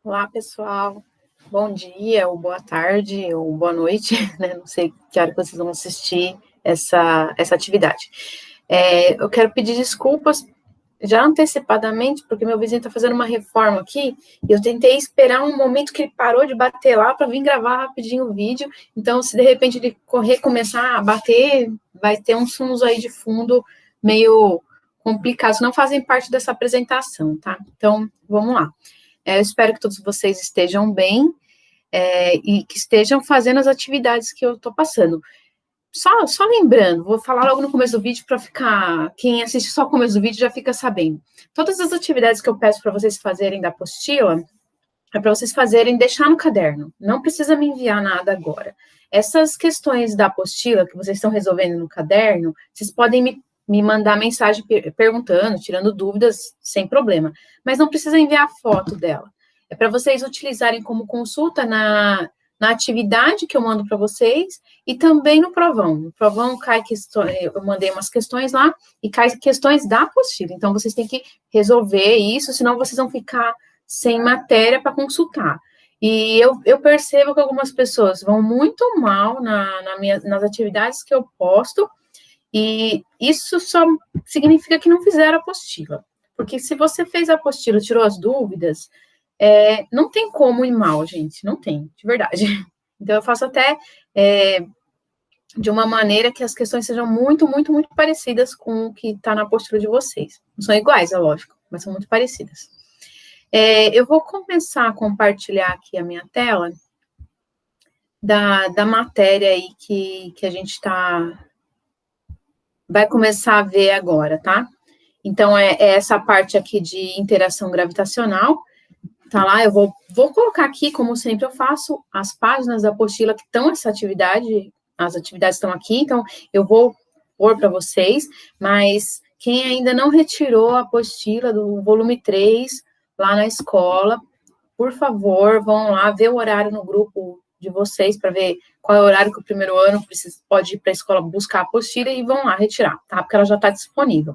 Olá, pessoal. Bom dia, ou boa tarde, ou boa noite, né? Não sei que hora que vocês vão assistir essa atividade. Eu quero pedir desculpas já antecipadamente, porque meu vizinho está fazendo uma reforma aqui, e eu tentei esperar um momento que ele parou de bater lá para vir gravar rapidinho o vídeo. Então, se de repente ele começar a bater, vai ter uns sons aí de fundo meio complicados, não fazem parte dessa apresentação, tá? Então, vamos lá. Eu espero que todos vocês estejam bem e que estejam fazendo as atividades que eu estou passando. Só lembrando, vou falar logo no começo do vídeo para ficar. Quem assiste só o começo do vídeo já fica sabendo. Todas as atividades que eu peço para vocês fazerem da apostila é para vocês fazerem, deixar no caderno. Não precisa me enviar nada agora. Essas questões da apostila que vocês estão resolvendo no caderno, vocês podem me mandar mensagem perguntando, tirando dúvidas, sem problema. Mas não precisa enviar foto dela. É para vocês utilizarem como consulta na atividade que eu mando para vocês e também no provão. No provão cai questões, eu mandei umas questões lá e cai questões da apostila. Então, vocês têm que resolver isso, senão vocês vão ficar sem matéria para consultar. E eu percebo que algumas pessoas vão muito mal nas atividades que eu posto, e isso só significa que não fizeram a apostila. Porque se você fez a apostila, tirou as dúvidas, não tem como ir mal, gente, não tem, de verdade. Então, eu faço até de uma maneira que as questões sejam muito, muito, muito parecidas com o que está na apostila de vocês. Não são iguais, é lógico, mas são muito parecidas. Eu vou começar a compartilhar aqui a minha tela da matéria aí que a gente vai começar a ver agora, tá? Então, é essa parte aqui de interação gravitacional, tá lá, eu vou colocar aqui, como sempre eu faço, as páginas da apostila que estão essa atividade, as atividades estão aqui, então eu vou pôr para vocês, mas quem ainda não retirou a apostila do volume 3 lá na escola, por favor, vão lá ver o horário no grupo de vocês para ver qual é o horário que o primeiro ano pode ir para a escola buscar a apostila e vão lá retirar, tá? Porque ela já está disponível.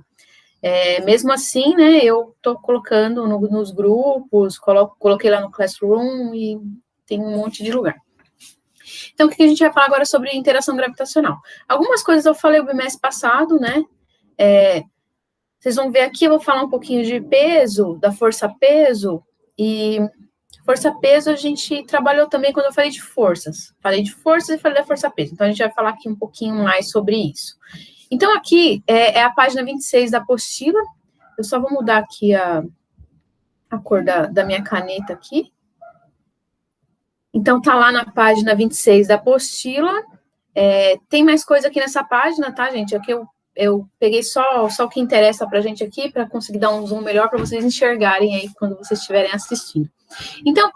Mesmo assim, né, eu estou colocando nos grupos, coloquei lá no Classroom e tem um monte de lugar. Então, o que a gente vai falar agora sobre interação gravitacional? Algumas coisas eu falei o bimestre passado, né? Vocês vão ver aqui, eu vou falar um pouquinho de peso, da força-peso, e força-peso a gente trabalhou também quando eu falei de forças. Falei de forças e falei da força-peso. Então, a gente vai falar aqui um pouquinho mais sobre isso. Então, aqui é a página 26 da apostila. Eu só vou mudar aqui a cor da minha caneta aqui. Então, tá lá na página 26 da apostila. Tem mais coisa aqui nessa página, tá, gente? Aqui eu peguei só o que interessa pra gente aqui, para conseguir dar um zoom melhor para vocês enxergarem aí quando vocês estiverem assistindo. Então,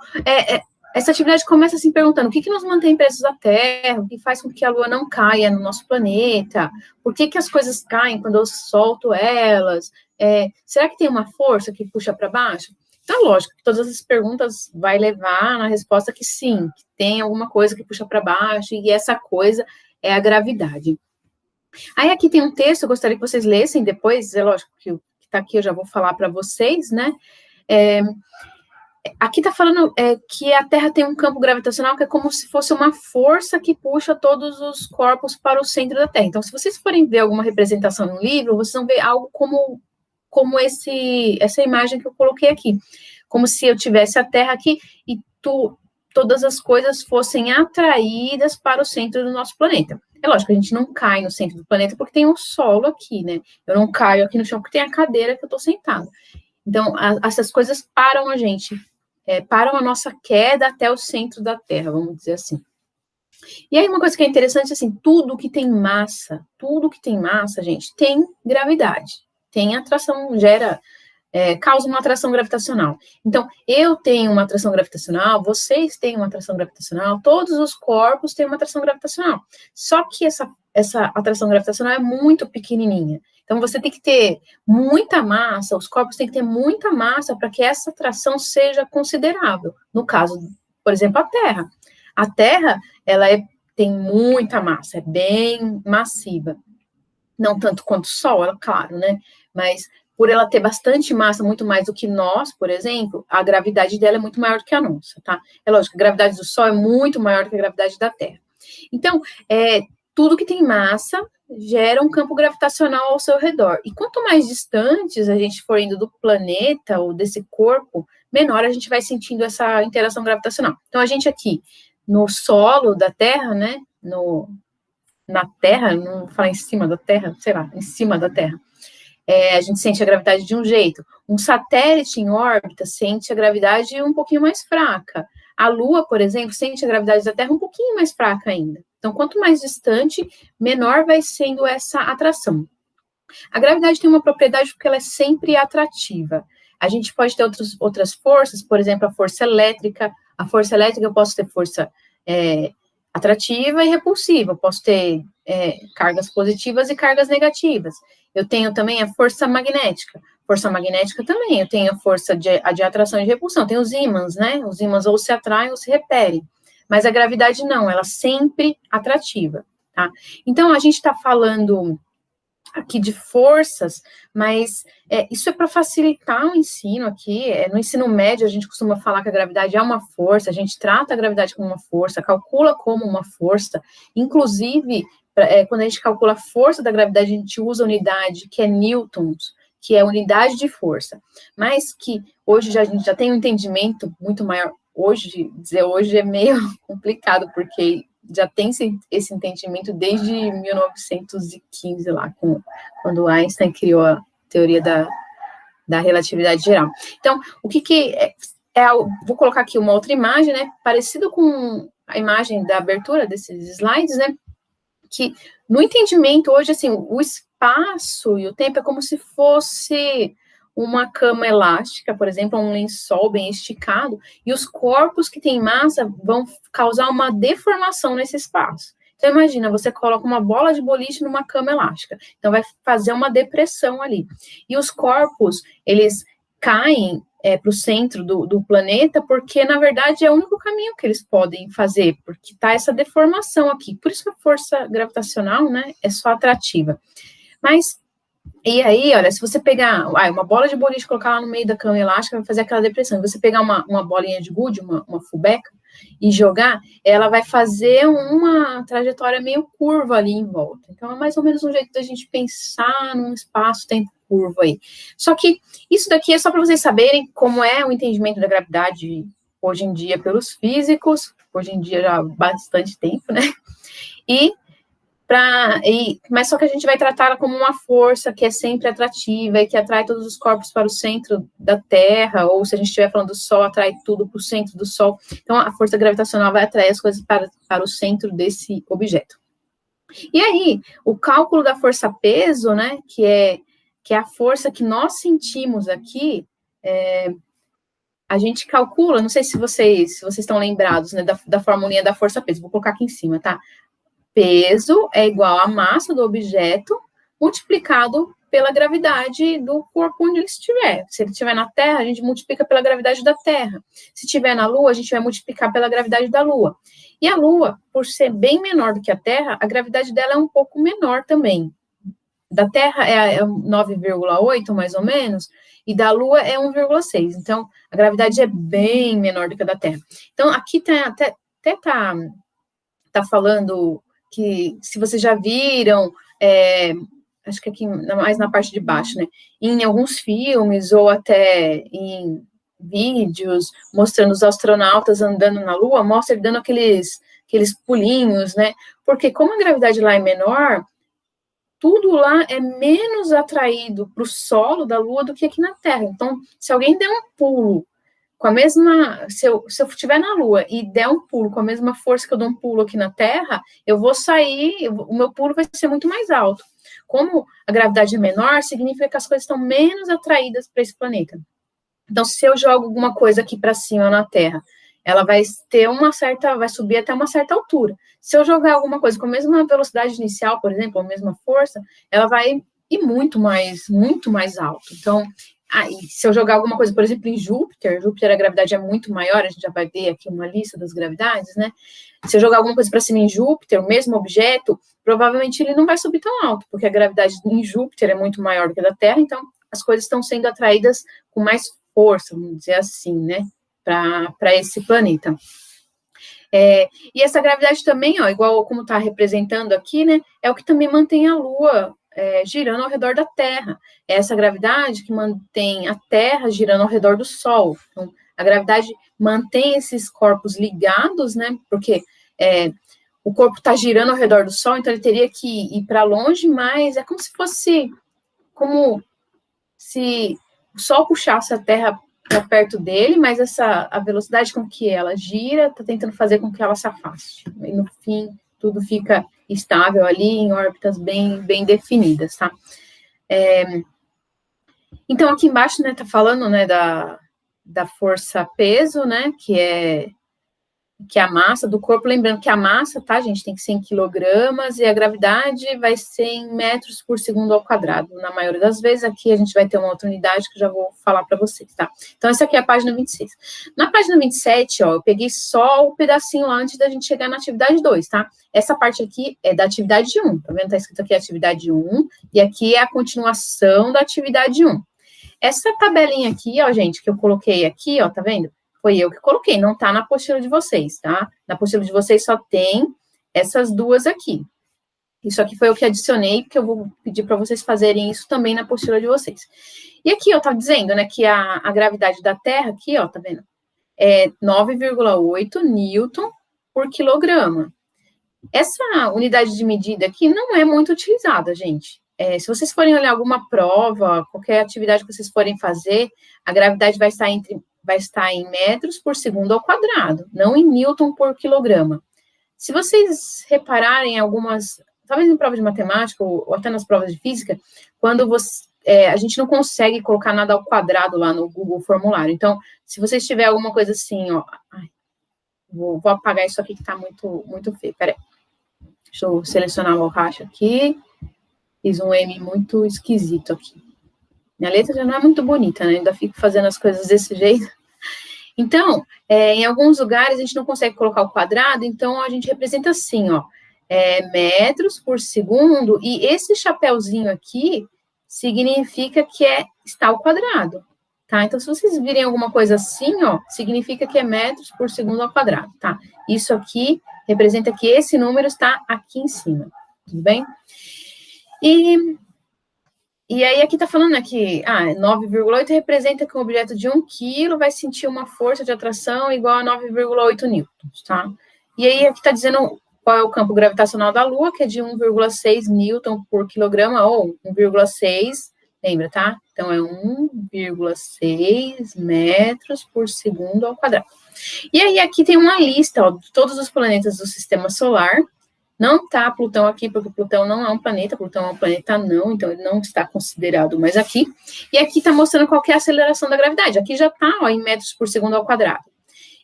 essa atividade começa assim perguntando o que nos mantém presos à Terra, o que faz com que a Lua não caia no nosso planeta, por que as coisas caem quando eu solto elas, será que tem uma força que puxa para baixo? Então, lógico que todas essas perguntas vai levar na resposta que sim, que tem alguma coisa que puxa para baixo, e essa coisa é a gravidade. Aí aqui tem um texto, eu gostaria que vocês lessem depois, é lógico que o que está aqui eu já vou falar para vocês, né? Aqui está falando que a Terra tem um campo gravitacional que é como se fosse uma força que puxa todos os corpos para o centro da Terra. Então, se vocês forem ver alguma representação no livro, vocês vão ver algo como essa imagem que eu coloquei aqui. Como se eu tivesse a Terra aqui e todas as coisas fossem atraídas para o centro do nosso planeta. É lógico que a gente não cai no centro do planeta porque tem um solo aqui, né? Eu não caio aqui no chão porque tem a cadeira que eu estou sentada. Então, essas coisas param a gente, param a nossa queda até o centro da Terra, vamos dizer assim. E aí, uma coisa que é interessante, assim, tudo que tem massa, gente, tem gravidade, tem atração, causa uma atração gravitacional. Então, eu tenho uma atração gravitacional, vocês têm uma atração gravitacional, todos os corpos têm uma atração gravitacional. Só que essa atração gravitacional é muito pequenininha. Então, você tem que ter muita massa, os corpos têm que ter muita massa para que essa atração seja considerável. No caso, por exemplo, a Terra. A Terra, ela tem muita massa, é bem massiva. Não tanto quanto o Sol, é claro, né? Mas por ela ter bastante massa, muito mais do que nós, por exemplo, a gravidade dela é muito maior do que a nossa, tá? É lógico, a gravidade do Sol é muito maior do que a gravidade da Terra. Então, tudo que tem massa gera um campo gravitacional ao seu redor. E quanto mais distantes a gente for indo do planeta ou desse corpo, menor a gente vai sentindo essa interação gravitacional. Então, a gente aqui, no solo da Terra, né, na Terra, não vou falar em cima da Terra, sei lá, em cima da Terra, a gente sente a gravidade de um jeito. Um satélite em órbita sente a gravidade um pouquinho mais fraca. A Lua, por exemplo, sente a gravidade da Terra um pouquinho mais fraca ainda. Então, quanto mais distante, menor vai sendo essa atração. A gravidade tem uma propriedade porque ela é sempre atrativa. A gente pode ter outras forças, por exemplo, a força elétrica. A força elétrica eu posso ter força atrativa e repulsiva. Eu posso ter cargas positivas e cargas negativas. Eu tenho também a força magnética. Força magnética também, eu tenho a força de atração e de repulsão. Tem os ímãs, né? Os ímãs ou se atraem ou se repelem. Mas a gravidade não, ela é sempre atrativa, tá? Então, a gente está falando aqui de forças, mas isso é para facilitar o ensino aqui. No ensino médio, a gente costuma falar que a gravidade é uma força, a gente trata a gravidade como uma força, calcula como uma força, inclusive, quando a gente calcula a força da gravidade, a gente usa a unidade que é newtons, que é unidade de força, mas que hoje a gente já tem um entendimento muito maior. Dizer hoje é meio complicado, porque já tem esse entendimento desde 1915, lá, quando Einstein criou a teoria da relatividade geral. Então, o que vou colocar aqui uma outra imagem, né, parecido com a imagem da abertura desses slides, né, que no entendimento hoje, assim, o espaço e o tempo é como se fosse uma cama elástica, por exemplo, um lençol bem esticado, e os corpos que têm massa vão causar uma deformação nesse espaço. Então, imagina, você coloca uma bola de boliche numa cama elástica, então vai fazer uma depressão ali. E os corpos, eles caem para o centro do planeta, porque, na verdade, é o único caminho que eles podem fazer, porque está essa deformação aqui. Por isso a força gravitacional, né, é só atrativa. Mas, e aí, olha, se você pegar uma bola de boliche e colocar lá no meio da cama elástica, vai fazer aquela depressão. Se você pegar uma bolinha de gude, uma fubeca, e jogar, ela vai fazer uma trajetória meio curva ali em volta. Então, é mais ou menos um jeito da gente pensar num espaço-tempo curvo aí. Só que isso daqui é só para vocês saberem como é o entendimento da gravidade hoje em dia pelos físicos, hoje em dia já há bastante tempo, né? Mas só que a gente vai tratar ela como uma força que é sempre atrativa e que atrai todos os corpos para o centro da Terra, ou se a gente estiver falando do Sol, atrai tudo para o centro do Sol. Então, a força gravitacional vai atrair as coisas para o centro desse objeto. E aí, o cálculo da força-peso, né, que é a força que nós sentimos aqui, a gente calcula, não sei se vocês estão lembrados, né, da formulinha da força-peso, vou colocar aqui em cima, tá? Peso é igual à massa do objeto multiplicado pela gravidade do corpo onde ele estiver. Se ele estiver na Terra, a gente multiplica pela gravidade da Terra. Se estiver na Lua, a gente vai multiplicar pela gravidade da Lua. E a Lua, por ser bem menor do que a Terra, a gravidade dela é um pouco menor também. Da Terra é 9,8, mais ou menos, e da Lua é 1,6. Então, a gravidade é bem menor do que a da Terra. Então, aqui até tá falando que, se vocês já viram, acho que aqui mais na parte de baixo, né, em alguns filmes ou até em vídeos mostrando os astronautas andando na Lua, mostra ele dando aqueles pulinhos, né, porque como a gravidade lá é menor, tudo lá é menos atraído para o solo da Lua do que aqui na Terra. Então, se alguém der um pulo com a mesma, se eu estiver na Lua e der um pulo com a mesma força que eu dou um pulo aqui na Terra, eu vou sair, o meu pulo vai ser muito mais alto. Como a gravidade é menor, significa que as coisas estão menos atraídas para esse planeta. Então, se eu jogo alguma coisa aqui para cima na Terra, ela vai vai subir até uma certa altura. Se eu jogar alguma coisa com a mesma velocidade inicial, por exemplo, a mesma força, ela vai ir muito mais alto. Então, se eu jogar alguma coisa, por exemplo, em Júpiter a gravidade é muito maior, a gente já vai ver aqui uma lista das gravidades, né? Se eu jogar alguma coisa para cima em Júpiter, o mesmo objeto, provavelmente ele não vai subir tão alto, porque a gravidade em Júpiter é muito maior do que a da Terra, então as coisas estão sendo atraídas com mais força, vamos dizer assim, né, para esse planeta. E essa gravidade também, ó, igual como está representando aqui, né, é o que também mantém a Lua girando ao redor da Terra. É essa gravidade que mantém a Terra girando ao redor do Sol. Então, a gravidade mantém esses corpos ligados, né, porque o corpo está girando ao redor do Sol, então ele teria que ir para longe, mas é como se fosse, como se o Sol puxasse a Terra para perto dele, mas a velocidade com que ela gira está tentando fazer com que ela se afaste. E no fim, tudo fica estável ali em órbitas bem definidas, tá? Então, aqui embaixo, né, tá falando, né, da força-peso, né, que é a massa do corpo, lembrando que a massa, tá, gente, tem que ser em quilogramas, e a gravidade vai ser em metros por segundo ao quadrado. Na maioria das vezes, aqui a gente vai ter uma outra unidade que eu já vou falar para vocês, tá? Então, essa aqui é a página 26. Na página 27, ó, eu peguei só o pedacinho lá antes da gente chegar na atividade 2, tá? Essa parte aqui é da atividade 1, tá vendo? Tá escrito aqui atividade 1, e aqui é a continuação da atividade 1. Essa tabelinha aqui, ó, gente, que eu coloquei aqui, ó, tá vendo? Foi eu que coloquei, não tá na apostila de vocês, tá? Na apostila de vocês só tem essas duas aqui. Isso aqui foi eu que adicionei, porque eu vou pedir para vocês fazerem isso também na apostila de vocês. E aqui, ó, tá dizendo, né, que a gravidade da Terra, aqui, ó, tá vendo? É 9,8 newton por quilograma. Essa unidade de medida aqui não é muito utilizada, gente. Se vocês forem olhar alguma prova, qualquer atividade que vocês forem fazer, a gravidade vai estar em metros por segundo ao quadrado, não em newton por quilograma. Se vocês repararem algumas, talvez em prova de matemática ou até nas provas de física, quando a gente não consegue colocar nada ao quadrado lá no Google Formulário. Então, se vocês tiverem alguma coisa assim, ó, vou apagar isso aqui que está muito feio, peraí. Deixa eu selecionar a borracha aqui. Fiz um M muito esquisito aqui. Minha letra já não é muito bonita, né? Ainda fico fazendo as coisas desse jeito. Então, em alguns lugares a gente não consegue colocar o quadrado, então a gente representa assim, ó, metros por segundo, e esse chapéuzinho aqui significa que está ao quadrado, tá? Então, se vocês virem alguma coisa assim, ó, significa que é metros por segundo ao quadrado, tá? Isso aqui representa que esse número está aqui em cima, tudo bem? E aí, aqui tá falando, né, que 9,8 representa que um objeto de 1 quilo vai sentir uma força de atração igual a 9,8 newtons, tá? E aí, aqui tá dizendo qual é o campo gravitacional da Lua, que é de 1,6 newton por quilograma, ou 1,6, lembra, tá? Então, é 1,6 metros por segundo ao quadrado. E aí, aqui tem uma lista, ó, de todos os planetas do Sistema Solar. Não tá Plutão aqui, porque Plutão não é um planeta, Plutão é um planeta não, então ele não está considerado mais aqui. E aqui está mostrando qual que é a aceleração da gravidade. Aqui já está, ó, em metros por segundo ao quadrado.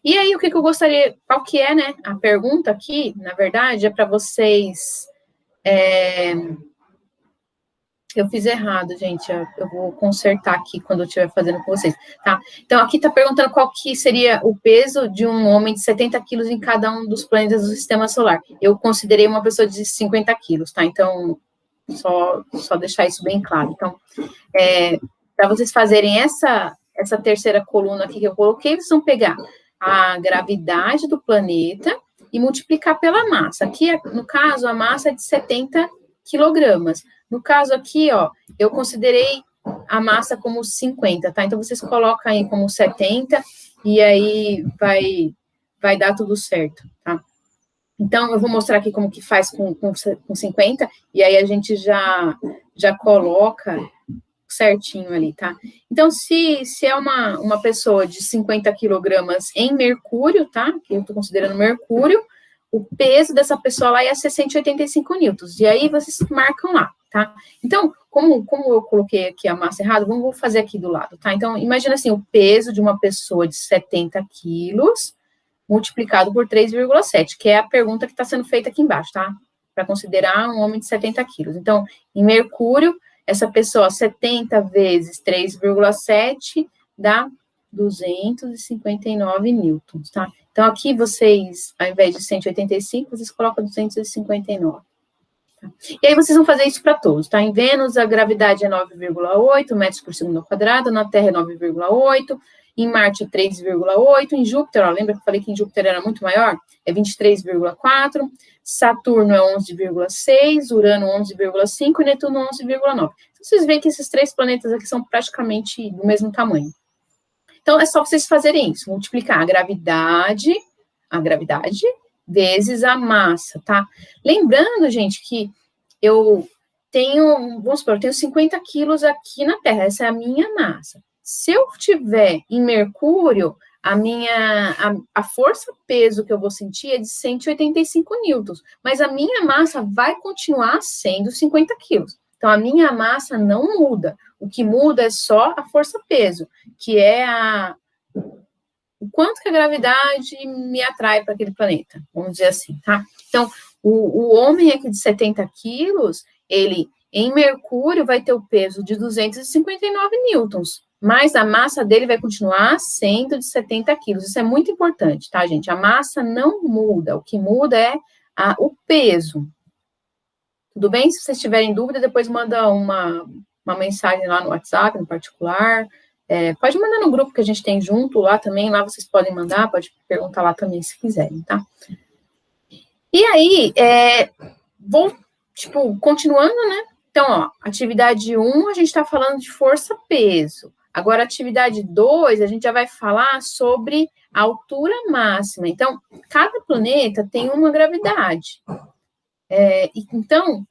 E aí, o que eu gostaria, qual que é, né? A pergunta aqui, na verdade, é para vocês... Eu fiz errado, gente, eu vou consertar aqui quando eu estiver fazendo com vocês, tá? Então, aqui está perguntando qual que seria o peso de um homem de 70 quilos em cada um dos planetas do Sistema Solar. Eu considerei uma pessoa de 50 quilos, tá? Então, só deixar isso bem claro. Então, para vocês fazerem essa terceira coluna aqui que eu coloquei, vocês vão pegar a gravidade do planeta e multiplicar pela massa. Aqui, no caso, a massa é de 70 quilogramas. No caso aqui, ó, eu considerei a massa como 50, tá? Então, vocês colocam aí como 70 e aí vai dar tudo certo, tá? Então, eu vou mostrar aqui como que faz com 50 e aí a gente já coloca certinho ali, tá? Então, se é uma pessoa de 50 quilogramas em mercúrio, tá? Que eu tô considerando mercúrio, o peso dessa pessoa lá é 185 newtons. E aí, vocês marcam lá, tá? Então, como eu coloquei aqui a massa errada, vamos fazer aqui do lado, tá? Então, imagina assim, o peso de uma pessoa de 70 quilos multiplicado por 3,7, que é a pergunta que está sendo feita aqui embaixo, tá? Para considerar um homem de 70 quilos. Então, em mercúrio, essa pessoa, 70 vezes 3,7 dá 259 newtons, tá? Então, aqui vocês, ao invés de 185, vocês colocam 259, E aí vocês vão fazer isso para todos, tá? Em Vênus, a gravidade é 9,8 metros por segundo ao quadrado, na Terra é 9,8, em Marte é 3,8, em Júpiter, ó, lembra que eu falei que em Júpiter era muito maior? É 23,4, Saturno é 11,6, Urano 11,5 e Netuno 11,9. Vocês veem que esses 3 planetas aqui são praticamente do mesmo tamanho. Então, é só vocês fazerem isso, multiplicar a gravidade vezes a massa, tá? Lembrando, gente, que eu tenho, vamos supor, eu tenho 50 quilos aqui na Terra, essa é a minha massa. Se eu tiver em Mercúrio, a força-peso que eu vou sentir é de 185 newtons, mas a minha massa vai continuar sendo 50 quilos. Então, a minha massa não muda. O que muda é só a força-peso, que é o quanto que a gravidade me atrai para aquele planeta, vamos dizer assim, tá? Então, o homem aqui de 70 quilos, ele, em Mercúrio, vai ter o peso de 259 newtons, mas a massa dele vai continuar sendo de 70 quilos. Isso é muito importante, tá, gente? A massa não muda, o que muda é o peso. Tudo bem? Se vocês tiverem dúvida, depois manda uma mensagem lá no WhatsApp, no particular. Pode mandar no grupo que a gente tem junto lá também, lá vocês podem mandar, pode perguntar lá também se quiserem, tá? E aí, continuando, né? Então, ó, atividade 1, a gente tá falando de força-peso. Agora, atividade 2, a gente já vai falar sobre a altura máxima. Então, cada planeta tem uma gravidade. Então,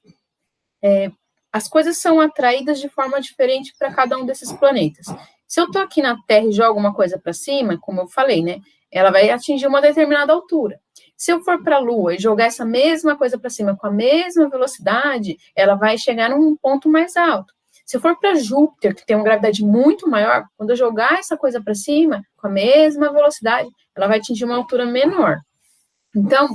as coisas são atraídas de forma diferente para cada um desses planetas. Se eu estou aqui na Terra e jogo uma coisa para cima, como eu falei, né? Ela vai atingir uma determinada altura. Se eu for para a Lua e jogar essa mesma coisa para cima com a mesma velocidade, ela vai chegar num ponto mais alto. Se eu for para Júpiter, que tem uma gravidade muito maior, quando eu jogar essa coisa para cima com a mesma velocidade, ela vai atingir uma altura menor. Então,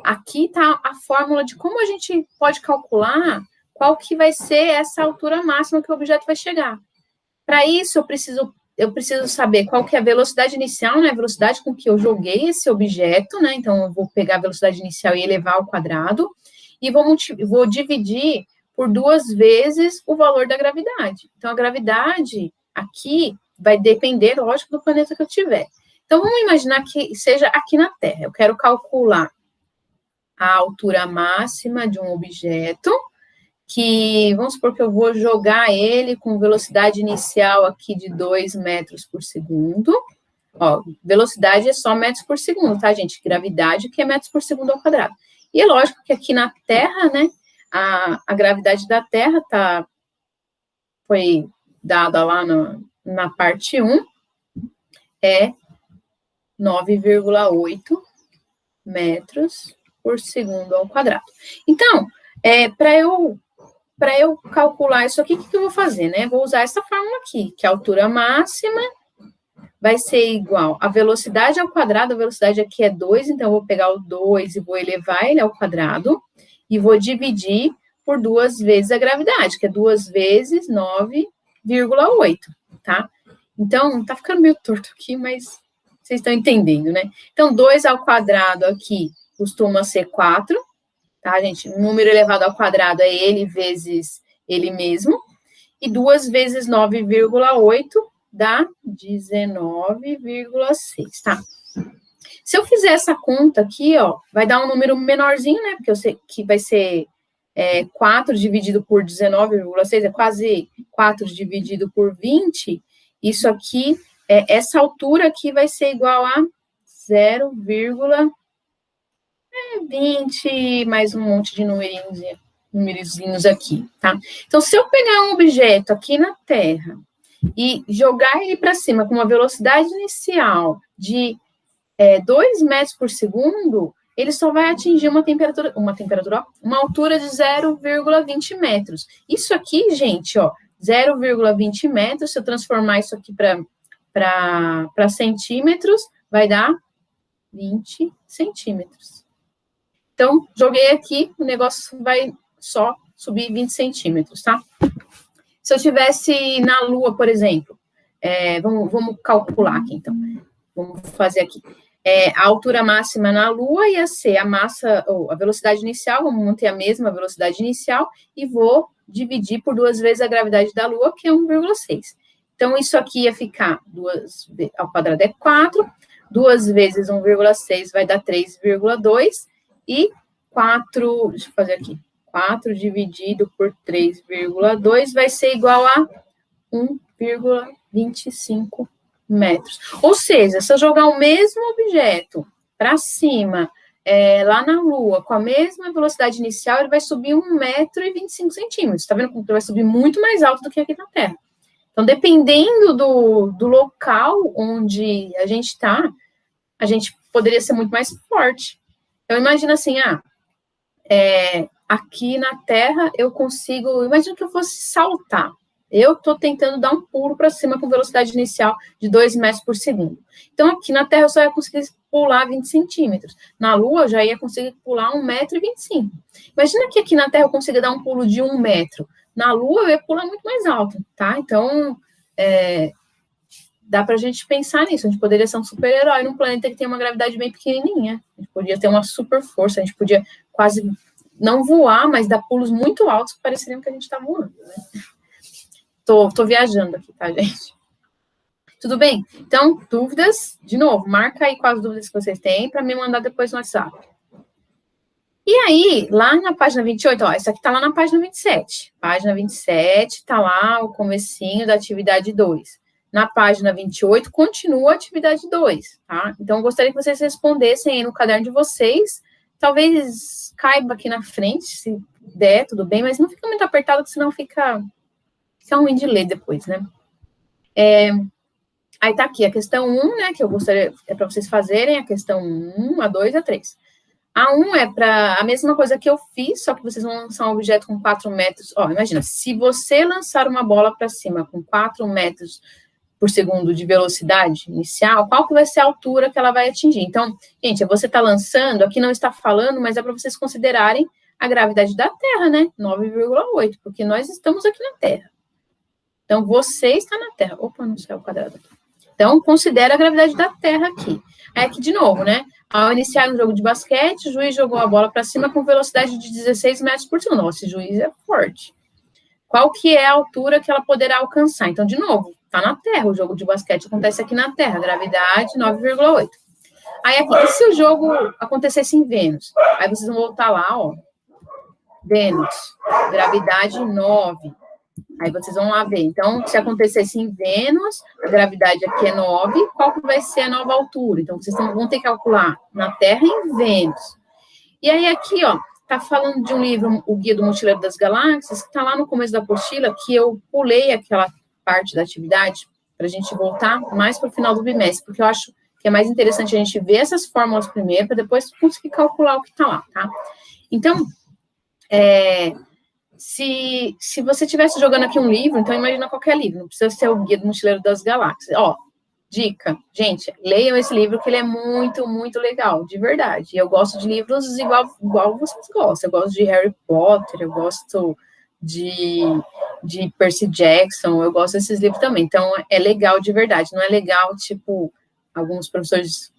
aqui está a fórmula de como a gente pode calcular qual que vai ser essa altura máxima que o objeto vai chegar. Para isso, eu preciso saber qual que é a velocidade inicial, né, a velocidade com que eu joguei esse objeto, né, então eu vou pegar a velocidade inicial e elevar ao quadrado, e vou dividir por 2 vezes o valor da gravidade. Então, a gravidade aqui vai depender, lógico, do planeta que eu tiver. Então, vamos imaginar que seja aqui na Terra. Eu quero calcular a altura máxima de um objeto, que, vamos supor que eu vou jogar ele com velocidade inicial aqui de 2 metros por segundo. Ó, velocidade é só metros por segundo, tá, gente? Gravidade que é metros por segundo ao quadrado. E é lógico que aqui na Terra, né, a gravidade da Terra foi dada lá na parte 1, é 9,8 metros por segundo ao quadrado. Então, para eu calcular isso aqui, o que eu vou fazer, né? Vou usar essa fórmula aqui, que a altura máxima vai ser igual a velocidade ao quadrado, a velocidade aqui é 2, então eu vou pegar o 2 e vou elevar ele ao quadrado, e vou dividir por 2 vezes a gravidade, que é 2 vezes 9,8, tá? Então, tá ficando meio torto aqui, mas vocês estão entendendo, né? Então, 2 ao quadrado aqui costuma ser 4, tá, gente? O número elevado ao quadrado é ele vezes ele mesmo, e 2 vezes 9,8 dá 19,6, tá? Se eu fizer essa conta aqui, ó, vai dar um número menorzinho, né? Porque eu sei que vai ser 4 dividido por 19,6, é quase 4 dividido por 20. Isso aqui, essa altura aqui vai ser igual a 0,20, mais um monte de numerizinhos aqui, tá? Então, se eu pegar um objeto aqui na Terra e jogar ele para cima com uma velocidade inicial de 2 metros por segundo, ele só vai atingir uma altura de 0,20 metros. Isso aqui, gente, ó, 0,20 metros, se eu transformar isso aqui para centímetros, vai dar 20 centímetros. Então, joguei aqui, o negócio vai só subir 20 centímetros, tá? Se eu estivesse na Lua, por exemplo, vamos calcular aqui, então. Vamos fazer aqui. A altura máxima na Lua ia ser a massa, ou a velocidade inicial, vamos manter a mesma velocidade inicial, e vou dividir por 2 vezes a gravidade da Lua, que é 1,6. Então, isso aqui ia ficar 2 ao quadrado é 4, 2 vezes 1,6 vai dar 3,2, e 4, deixa eu fazer aqui, 4 dividido por 3,2 vai ser igual a 1,25 metros. Ou seja, se eu jogar o mesmo objeto para cima, lá na Lua, com a mesma velocidade inicial, ele vai subir 1,25 metros. Está vendo como ele vai subir muito mais alto do que aqui na Terra? Então, dependendo do local onde a gente está, a gente poderia ser muito mais forte. Então, imagina assim, aqui na Terra eu consigo, imagina que eu fosse saltar. Eu estou tentando dar um pulo para cima com velocidade inicial de 2 metros por segundo. Então, aqui na Terra eu só ia conseguir pular 20 centímetros. Na Lua eu já ia conseguir pular 1,25 m. Imagina que aqui na Terra eu consiga dar um pulo de 1 metro. Na Lua eu ia pular muito mais alto, tá? Então, dá para a gente pensar nisso. A gente poderia ser um super-herói num planeta que tem uma gravidade bem pequenininha. A gente podia ter uma super força, a gente podia quase não voar, mas dar pulos muito altos que pareceriam que a gente está voando, né? Tô viajando aqui, tá, gente? Tudo bem? Então, dúvidas, de novo, marca aí quais dúvidas que vocês têm para me mandar depois no WhatsApp. E aí, lá na página 28, isso aqui tá lá na página 27. Página 27, tá lá o comecinho da atividade 2. Na página 28, continua a atividade 2, tá? Então, eu gostaria que vocês respondessem aí no caderno de vocês. Talvez caiba aqui na frente, se der, tudo bem, mas não fica muito apertado, porque senão fica ruim de ler depois, né? Aí tá aqui a questão 1, né, que eu gostaria, para vocês fazerem, a questão 1, a 2 e a 3. A 1 é para a mesma coisa que eu fiz, só que vocês vão lançar um objeto com 4 metros. Imagina, se você lançar uma bola para cima com 4 metros por segundo de velocidade inicial, qual que vai ser a altura que ela vai atingir? Então, gente, você está lançando, aqui não está falando, mas é para vocês considerarem a gravidade da Terra, né? 9,8, porque nós estamos aqui na Terra. Então, você está na Terra. Opa, não sei o quadrado aqui. Então, considera a gravidade da Terra aqui. Aí, aqui de novo, né? Ao iniciar um jogo de basquete, o juiz jogou a bola para cima com velocidade de 16 metros por segundo. Nossa, esse juiz é forte. Qual que é a altura que ela poderá alcançar? Então, de novo, está na Terra. O jogo de basquete acontece aqui na Terra. Gravidade 9,8. Aí, aqui, e se o jogo acontecesse em Vênus? Aí, vocês vão voltar lá, ó. Vênus, gravidade 9. Aí vocês vão lá ver. Então, se acontecesse em Vênus, a gravidade aqui é 9, qual que vai ser a nova altura? Então, vocês vão ter que calcular na Terra e em Vênus. E aí, aqui, ó, tá falando de um livro, O Guia do Mochileiro das Galáxias, que tá lá no começo da apostila, que eu pulei aquela parte da atividade para a gente voltar mais para o final do bimestre, porque eu acho que é mais interessante a gente ver essas fórmulas primeiro, para depois conseguir calcular o que tá lá, tá? Então, se você estivesse jogando aqui um livro, então imagina qualquer livro, não precisa ser o Guia do Mochileiro das Galáxias. Dica, gente, leiam esse livro que ele é muito, muito legal, de verdade. Eu gosto de livros igual vocês gostam. Eu gosto de Harry Potter, eu gosto de Percy Jackson, eu gosto desses livros também. Então, é legal de verdade, não é legal, tipo, alguns professores,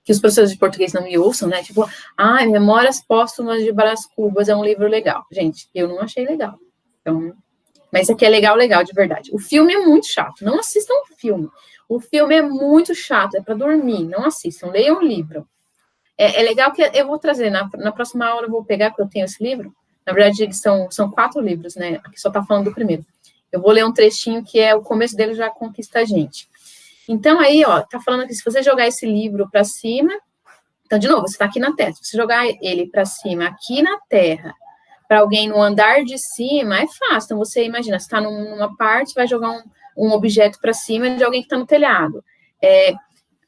que os professores de português não me ouçam, né? Tipo, Memórias Póstumas de Brás Cubas é um livro legal. Gente, eu não achei legal. Então, mas isso aqui é legal, de verdade. O filme é muito chato, não assistam o filme. O filme é muito chato, é para dormir, não assistam, leiam o livro. É legal que eu vou trazer, na próxima aula eu vou pegar, porque eu tenho esse livro. Na verdade, são 4 livros, né? Aqui só tá falando do primeiro. Eu vou ler um trechinho que o começo dele já conquista a gente. Então, aí, ó, tá falando aqui, se você jogar esse livro para cima, então, de novo, você tá aqui na Terra, se você jogar ele para cima, aqui na Terra, para alguém no andar de cima, é fácil. Então, você imagina, você tá numa parte, vai jogar um objeto para cima de alguém que tá no telhado.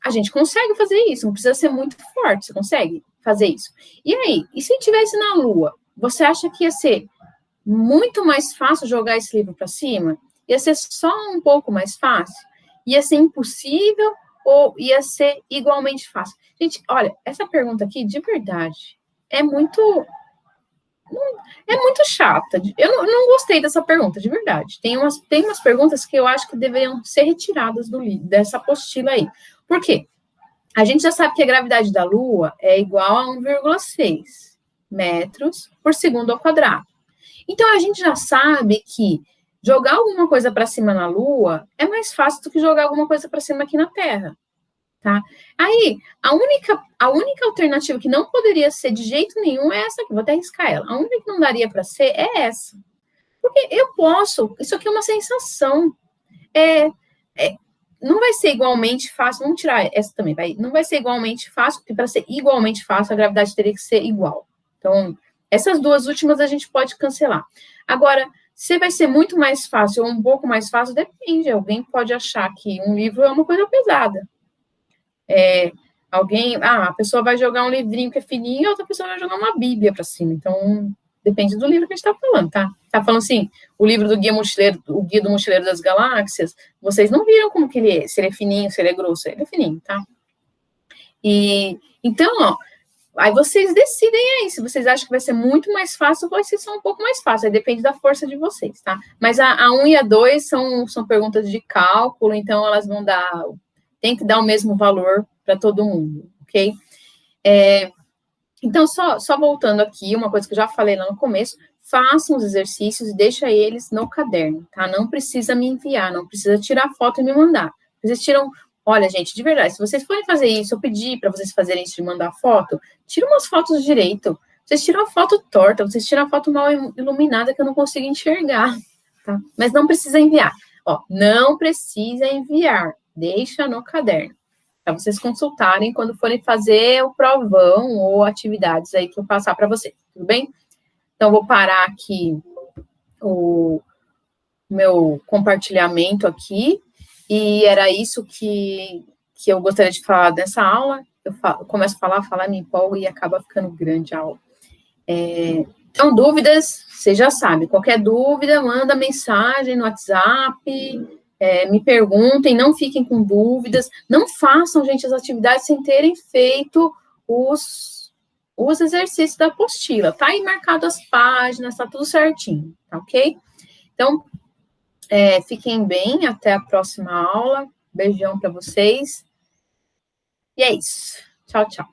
A gente consegue fazer isso, não precisa ser muito forte, você consegue fazer isso. E aí, e se estivesse na Lua, você acha que ia ser muito mais fácil jogar esse livro para cima? Ia ser só um pouco mais fácil? Ia ser impossível ou ia ser igualmente fácil? Gente, olha, essa pergunta aqui, de verdade, é muito chata. Eu não gostei dessa pergunta, de verdade. Tem umas perguntas que eu acho que deveriam ser retiradas dessa apostila aí. Por quê? A gente já sabe que a gravidade da Lua é igual a 1,6 metros por segundo ao quadrado. Então, a gente já sabe que jogar alguma coisa para cima na Lua é mais fácil do que jogar alguma coisa para cima aqui na Terra, tá? Aí, a única alternativa que não poderia ser de jeito nenhum é essa aqui, vou até arriscar ela. A única que não daria para ser é essa. Porque eu posso, isso aqui é uma sensação. Não vai ser igualmente fácil, vamos tirar essa também, não vai ser igualmente fácil, porque para ser igualmente fácil, a gravidade teria que ser igual. Então, essas duas últimas a gente pode cancelar. Agora, se vai ser muito mais fácil ou um pouco mais fácil, depende. Alguém pode achar que um livro é uma coisa pesada. A pessoa vai jogar um livrinho que é fininho e outra pessoa vai jogar uma bíblia para cima. Então, depende do livro que a gente está falando, tá? Tá falando assim, o livro do Guia Mochileiro, o Guia do Mochileiro das Galáxias, vocês não viram como que ele é, se ele é fininho, se ele é grosso, ele é fininho, tá? E, então, ó, aí vocês decidem aí, se vocês acham que vai ser muito mais fácil, vai ser só um pouco mais fácil, aí depende da força de vocês, tá? Mas a 1 e a 2 são perguntas de cálculo, então elas vão dar, tem que dar o mesmo valor para todo mundo, ok? Então, só voltando aqui, uma coisa que eu já falei lá no começo, façam os exercícios e deixa eles no caderno, tá? Não precisa me enviar, não precisa tirar foto e me mandar. Vocês tiram, olha, gente, de verdade, se vocês forem fazer isso, eu pedir para vocês fazerem isso de mandar foto, tira umas fotos direito. Vocês tiram a foto torta, vocês tiram a foto mal iluminada que eu não consigo enxergar, tá? Mas não precisa enviar. Ó, não precisa enviar, deixa no caderno, para vocês consultarem quando forem fazer o provão ou atividades aí que eu passar para vocês, tudo bem? Então, vou parar aqui o meu compartilhamento aqui, e era isso que eu gostaria de falar nessa aula. Eu começo a falar, me empolgo e acaba ficando grande a aula. Então, dúvidas, você já sabe, qualquer dúvida, manda mensagem no WhatsApp, me perguntem, não fiquem com dúvidas, não façam, gente, as atividades sem terem feito os exercícios da apostila, tá aí marcado as páginas, tá tudo certinho, tá ok? Então, fiquem bem, até a próxima aula, beijão para vocês, e é isso, tchau, tchau.